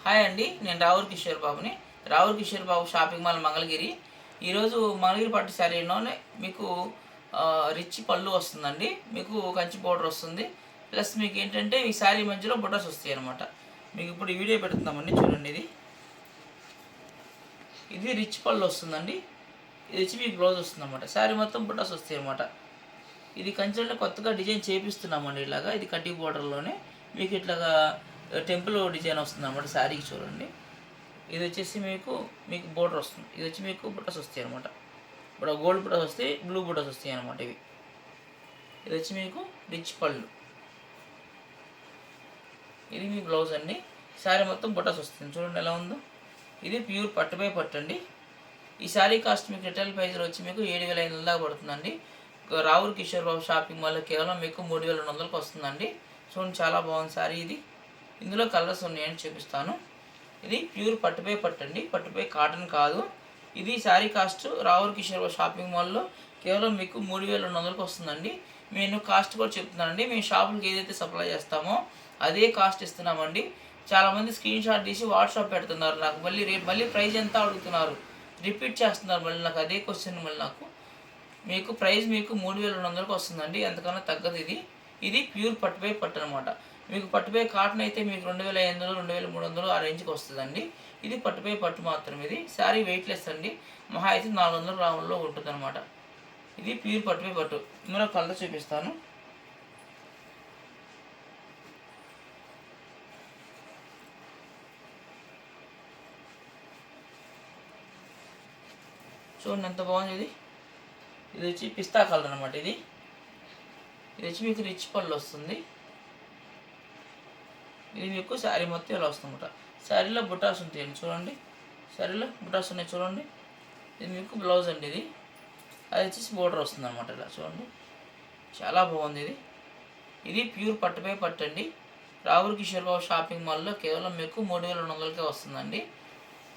Hi అండి, నేను రావుర్ కిషోర్ బాబుని. రావుర్ కిషోర్ బాబు షాపింగ్ మాల్ మంగళగిరి. ఈరోజు మంగళగిరి పట్టు శారీలోనే మీకు రిచ్ పళ్ళు వస్తుందండి. మీకు కంచి బోర్డర్ వస్తుంది. ప్లస్ మీకు ఏంటంటే ఈ శారీ మధ్యలో బుటాస్ వస్తాయి అనమాట. మీకు ఇప్పుడు ఈ వీడియో పెడుతున్నామండి, చూడండి. ఇది రిచ్ పళ్ళు వస్తుందండి. ఇది వచ్చి మీకు బ్లౌజ్ వస్తుంది అనమాట. శారీ మొత్తం బుటాస్ వస్తాయి అనమాట. ఇది కంచెలో కొత్తగా డిజైన్ చేపిస్తున్నామండి. ఇలాగా ఇది కడ్డీ బోర్డర్లోనే మీకు ఇట్లాగా టెంపుల్ డిజైన్ వస్తుంది అనమాట. శారీకి చూడండి. ఇది వచ్చేసి మీకు బోర్డర్ వస్తుంది. ఇది వచ్చి మీకు బుటాస్ వస్తాయి అనమాట. ఇప్పుడు గోల్డ్ బుటాస్ వస్తాయి, బ్లూ బుటాస్ వస్తాయి అనమాట. ఇది వచ్చి మీకు రిచ్ పళ్ళు. ఇది మీ బ్లౌజ్ అండి. శారీ మొత్తం బుటాస్ వస్తుంది, చూడండి ఎలా ఉందో. ఇది ప్యూర్ పట్టుపై పట్టు అండి. ఈ శారీ కాస్ట్ మీకు రిటైల్ ప్రైస్లో వచ్చి మీకు 7,500 దాకా పడుతుందండి. రావుర్ కిషోర్ బాబు షాపింగ్ మాల్లో కేవలం మీకు 3,200కి వస్తుందండి. చూడండి, చాలా బాగుంది శారీ. ఇది ఇందులో కలర్స్ ఉన్నాయని చూపిస్తాను. ఇది ప్యూర్ పట్టుపై పట్టు అండి, పట్టుపై కాటన్ కాదు. ఇది శారీ కాస్ట్ రావుర్ కిషోర్ బాబు షాపింగ్ మాల్లో కేవలం మీకు 3,200కి వస్తుందండి. నేను కాస్ట్ కూడా చెప్తున్నానండి. మేము షాపులకు ఏదైతే సప్లై చేస్తామో అదే కాస్ట్ ఇస్తున్నామండి. చాలామంది స్క్రీన్ షాట్ తీసి వాట్సాప్ పెడుతున్నారు నాకు. మళ్ళీ ప్రైస్ ఎంత అడుగుతున్నారు, రిపీట్ చేస్తున్నారు మళ్ళీ నాకు అదే క్వశ్చన్. మీకు ప్రైస్ మీకు 3,200కి వస్తుందండి, ఎంతకన్నా తగ్గదు. ఇది ప్యూర్ పట్టుపై పట్టు అనమాట. మీకు పట్టుపై కాటన్ అయితే మీకు 2,500, 2,300 ఆ రేంజ్కి వస్తుందండి. ఇది పట్టుపై పట్టు మాత్రం. ఇది శారీ వెయిట్లెస్ అండి, మహా అయితే 400 గ్రాముల్లో ఉంటుంది అనమాట. ఇది ప్యూర్ పట్టుపై పట్టు. ఇందులో కలర్ చూపిస్తాను. చూడండి ఎంత బాగుంది. ఇది వచ్చి పిస్తా కలర్ అనమాట. ఇది వచ్చి మీకు రిచ్ పళ్ళు వస్తుంది. ఇది మీకు శారీ మొత్తం ఇలా వస్తుందన్నమాట. శారీలో బుటాస్ ఉంటాయండి, చూడండి. శారీలో బుటాస్ ఉన్నాయి, చూడండి. ఇది మీకు బ్లౌజ్ అండి. అది వచ్చేసి బోర్డర్ వస్తుంది అనమాట. ఇలా చూడండి, చాలా బాగుంది. ఇది ప్యూర్ పట్టుపై పట్టు అండి. రావుర్ కిషోర్ బాబు షాపింగ్ మాల్లో కేవలం మీకు 3,200కే వస్తుందండి.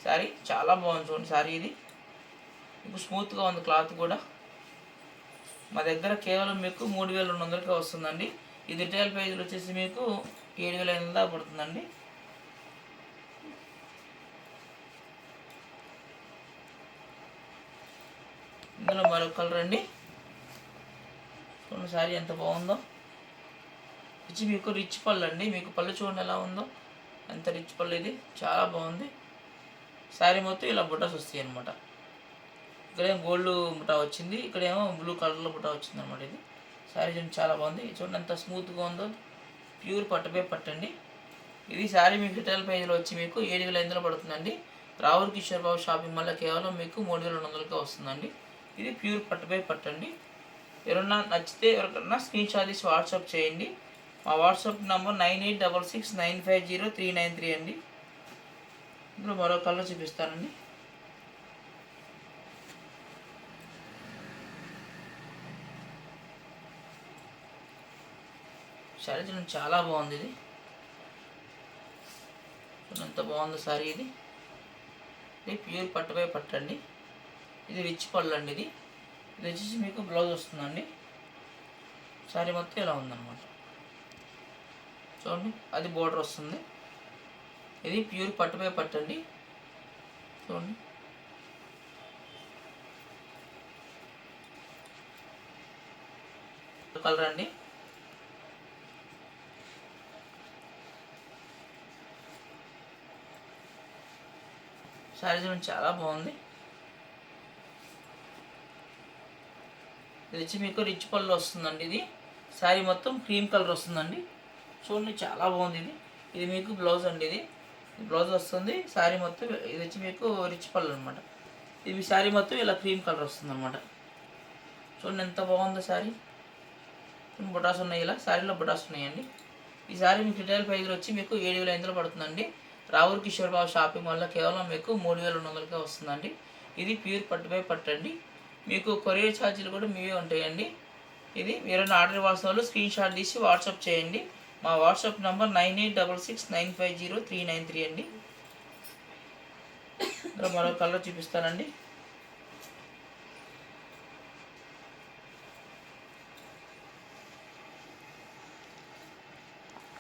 శారీ చాలా బాగుంది, చూడండి. శారీ ఇది మీకు స్మూత్గా ఉంది, క్లాత్ కూడా. మా దగ్గర కేవలం మీకు 3,200కే వస్తుందండి. ఇది రిటైల్ ప్రైజ్లు వచ్చేసి మీకు 7,500 దాకా పడుతుందండి. ఇందులో మరొక కలర్ అండి. చూడండి శారీ ఎంత బాగుందో. ఇది మీకు రిచ్ పళ్ళు అండి. మీకు పళ్ళు చూడండి ఎలా ఉందో, ఎంత రిచ్ పళ్ళు. ఇది చాలా బాగుంది. శారీ మొత్తం ఇలా బుటాస్ వస్తాయి అనమాట. ఇక్కడేమో గోల్డ్ బుటా వచ్చింది, ఇక్కడేమో బ్లూ కలర్లో బుటా వచ్చింది అనమాట. ఇది శారీ చూడండి, చాలా బాగుంది. చూడండి ఎంత స్మూత్గా ఉందో. ప్యూర్ పట్టుపై పట్టండి. ఇది శారీ మీకు రిటైల్ ప్రైజ్లో వచ్చి మీకు 7,500 పడుతుందండి. రావుర్ కిషోర్ బాబు షాపింగ్ మాల్లో కేవలం మీకు 3,200కే వస్తుందండి. ఇది ప్యూర్ పట్టుపై పట్టండి. ఎవరన్నా నచ్చితే ఎవరికన్నా స్క్రీన్ షాట్ తీసి వాట్సాప్ చేయండి. మా వాట్సాప్ నెంబర్ 9866950393 అండి. ఇప్పుడు మరో కలర్ చూపిస్తానండి. శారీ చూడండి, చాలా బాగుంది. ఇది ఎంత బాగుందో శారీ. ఇది ప్యూర్ పట్టుపై పట్టండి. ఇది రిచ్ పళ్ళు అండి. ఇది వచ్చేసి మీకు బ్లౌజ్ వస్తుందండి. శారీ మొత్తం ఇలా ఉందన్నమాట. చూడండి, అది బోర్డర్ వస్తుంది. ఇది ప్యూర్ పట్టుపై పట్టండి. చూడండి, కలర్ అండి. శారీ చూడండి, చాలా బాగుంది. ఇది వచ్చి మీకు రిచ్ పళ్ళు వస్తుందండి. ఇది శారీ మొత్తం క్రీమ్ కలర్ వస్తుందండి. చూడండి, చాలా బాగుంది. ఇది మీకు బ్లౌజ్ అండి. ఇది బ్లౌజ్ వస్తుంది. శారీ మొత్తం ఇది వచ్చి మీకు రిచ్ పళ్ళు అనమాట. ఇది శారీ మొత్తం ఇలా క్రీమ్ కలర్ వస్తుంది అనమాట. చూడండి ఎంత బాగుందో శారీ. బుటాస్ ఉన్నాయి, ఇలా శారీలో బుటాస్ ఉన్నాయండి. ఈ శారీ మీకు రిటైల్ ప్రైజ్లో వచ్చి మీకు 7,500 పడుతుందండి. రావుర్ కిషోర్ బాబు షాపింగ్ మాల్లో కేవలం మీకు 3,200కే వస్తుందండి. ఇది ప్యూర్ పట్టుపై పట్టండి. మీకు కొరియర్ ఛార్జీలు కూడా మీవే ఉంటాయండి. ఇది మీరు ఆర్డర్ ఇవ్వాల్సిన వాళ్ళు స్క్రీన్ షాట్ తీసి వాట్సాప్ చేయండి. మా వాట్సాప్ నెంబర్ 9866950393 అండి. ఇందులో మరో కలర్ చూపిస్తానండి.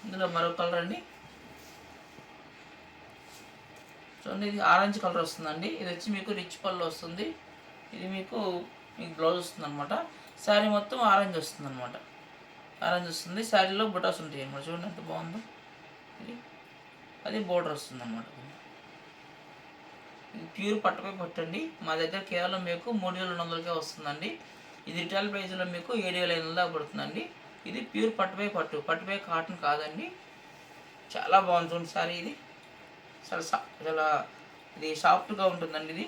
ఇందులో మరో కలర్ అండి. చూడండి, ఇది ఆరెంజ్ కలర్ వస్తుందండి. ఇది వచ్చి మీకు రిచ్ పళ్ళు వస్తుంది. ఇది మీకు బ్లౌజ్ వస్తుంది అనమాట. శారీ మొత్తం ఆరెంజ్ వస్తుంది అనమాట. ఆరెంజ్ వస్తుంది, శారీలో బుటాస్ ఉంటాయి అనమాట. చూడండి ఎంత బాగుందో. ఇది అది బోర్డర్ వస్తుంది అనమాట. ఇది ప్యూర్ పట్టుపై పట్టండి. మా దగ్గర కేవలం మీకు 3200కే వస్తుందండి. ఇది రిటైల్ ప్రైస్లో మీకు 7500 దాకా పడుతుందండి. ఇది ప్యూర్ పట్టుపై పట్టుపై కాటన్ కాదండి. చాలా బాగుంటుంది సారీ. ఇది చాలా ఇది సాఫ్ట్గా ఉంటుందండి. ఇది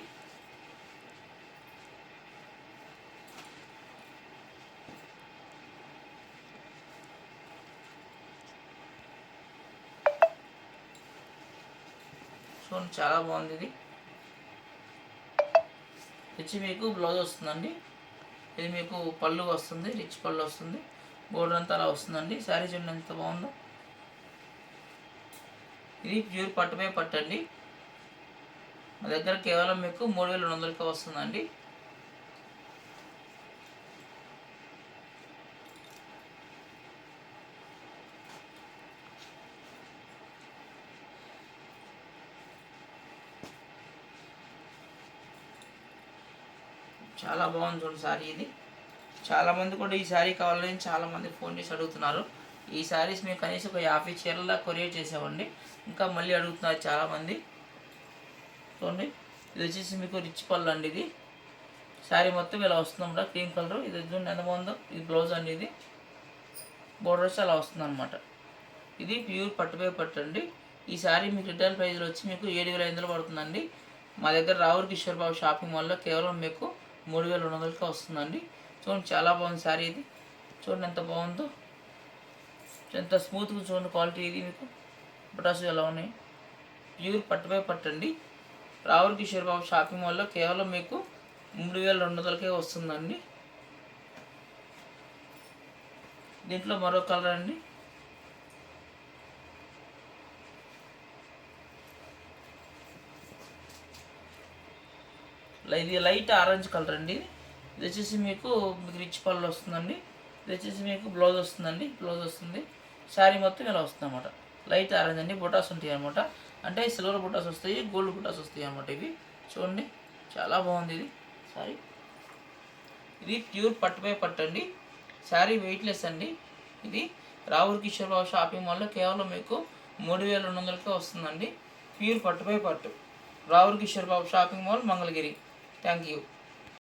చూడండి, చాలా బాగుంది. ఇది వచ్చి మీకు బ్లౌజ్ వస్తుందండి. ఇది మీకు పళ్ళు వస్తుంది, రిచ్ పళ్ళు వస్తుంది. బోర్డర్ అంతా అలా వస్తుందండి. శారీ చూడండి ఎంత బాగుందో. ఇది ప్యూర్ పట్టుపై పట్టండి. మా దగ్గర కేవలం మీకు 3200కే వస్తుందండి. చాలా బాగుంది చూడండి శారీ. ఇది చాలామంది కూడా ఈ శారీ కావాలని చాలామంది ఫోన్ చేసి అడుగుతున్నారు. ఈ శారీస్ మేము కనీసం ఒక 50 చీరలా కొరియర్ చేసామండి. ఇంకా మళ్ళీ అడుగుతున్నారు చాలామంది. చూడండి, ఇది వచ్చేసి మీకు రిచ్ పళ్ళు అండి. ఇది శారీ మొత్తం ఇలా వస్తుందన్నమాట, క్రీమ్ కలర్. ఇది చూడండి ఎంత బాగుందో. ఇది బ్లౌజ్ అండి. ఇది బోర్డర్ వచ్చి అలా వస్తుంది అనమాట. ఇది ప్యూర్ పట్టుపై పట్టు అండి. ఈ శారీ మీకు రిటైల్ ప్రైస్లో వచ్చి మీకు 7500 పడుతుందండి. మా దగ్గర రావుర్ కిషోర్ బాబు షాపింగ్ మాల్లో కేవలం మీకు 3200కే వస్తుందండి. చూడండి, చాలా బాగుంది శారీ. ఇది చూడండి ఎంత బాగుందో, ఎంత స్మూత్గా చూడండి క్వాలిటీ. ఇది మీకు బుటాస్ ఎలా ఉన్నాయి. ప్యూర్ పట్టుపై పట్టండి. రావుర్ కిషోర్ బాబు షాపింగ్ మాల్లో కేవలం మీకు 3200కే వస్తుందండి. దీంట్లో మరో కలర్ అండి. ఇది లైట్ ఆరెంజ్ కలర్ అండి. ఇది వచ్చేసి మీకు రిచ్ పళ్ళు వస్తుందండి. ఇది వచ్చేసి మీకు బ్లౌజ్ వస్తుందండి. బ్లౌజ్ వస్తుంది, శారీ మొత్తం ఇలా వస్తుంది అనమాట. లైట్ ఆరెంజ్ అండి. బుటాస్ ఉంటాయి అనమాట. అంటే సిల్వర్ బుటాస్ వస్తాయి, గోల్డ్ బుటాస్ వస్తాయి అనమాట. ఇవి చూడండి, చాలా బాగుంది ఇది శారీ. ఇది ప్యూర్ పట్టుపై పట్టండి. శారీ వెయిట్లెస్ అండి. ఇది రావుర్ కిషోర్ బాబు షాపింగ్ మాల్లో కేవలం మీకు 3200కే వస్తుందండి. ప్యూర్ పట్టుపై పట్టు. రావుర్ Kishore Babu shopping mall, Mangalagiri. Thank you.